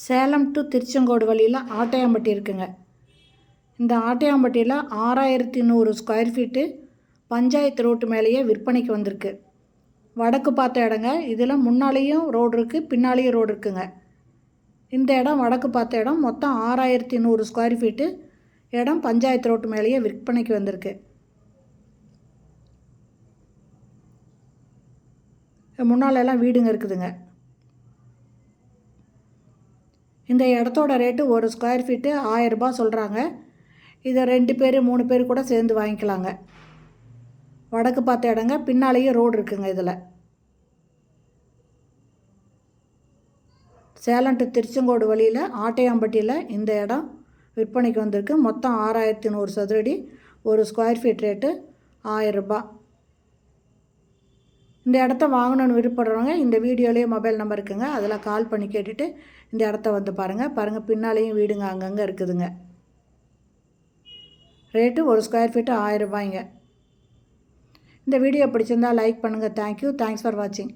Salem to Tiruchengode வழியில் ஆட்டையாம்பட்டி இருக்குங்க. இந்த ஆட்டையாம்பட்டியில் 6100 ஸ்கொயர் ஃபீட்டு பஞ்சாயத்து ரோட்டு மேலேயே விற்பனைக்கு வந்திருக்கு. வடக்கு பார்த்த இடங்க. இதில் முன்னாலேயும் ரோடு இருக்குது, பின்னாலேயும் ரோடு இருக்குங்க. இந்த இடம் வடக்கு பார்த்த இடம். மொத்தம் 6100 ஸ்கொயர் ஃபீட்டு இடம் பஞ்சாயத்து ரோட்டு மேலேயே விற்பனைக்கு வந்திருக்கு. முன்னாலெல்லாம் வீடுங்க இருக்குதுங்க. இந்த இடத்தோட ரேட்டு ஒரு ஸ்கொயர் ஃபீட்டு 1000 ரூபாய் சொல்கிறாங்க. இதை 2 பேர் 3 பேர் கூட சேர்ந்து வாங்கிக்கலாங்க. வடக்கு பார்த்த இடங்க. பின்னாலேயே ரோடு இருக்குங்க. இதில் சேலம் டு திருச்செங்கோடு வழியில் ஆட்டையாம்பட்டியில் இந்த இடம் விற்பனைக்கு வந்திருக்கு. மொத்தம் 6100 சதுரடி. ஒரு ஸ்கொயர் ஃபீட் ரேட்டு 1000 ரூபாய். இந்த இடத்த வாங்கணுன்னு விருப்பப்படுறவங்க இந்த வீடியோலேயே மொபைல் நம்பர் இருக்குங்க. அதில் கால் பண்ணி கேட்டுட்டு இந்த இடத்த வந்து பாருங்கள். பின்னாலேயும் வீடுங்க அங்கங்கே இருக்குதுங்க. ரேட்டு ஒரு ஸ்கொயர் ஃபீட்டு 1000 ரூபாய்ங்க. இந்த வீடியோ பிடிச்சிருந்தால் லைக் பண்ணுங்கள். தேங்க்யூ. தேங்க்ஸ் ஃபார் வாட்சிங்.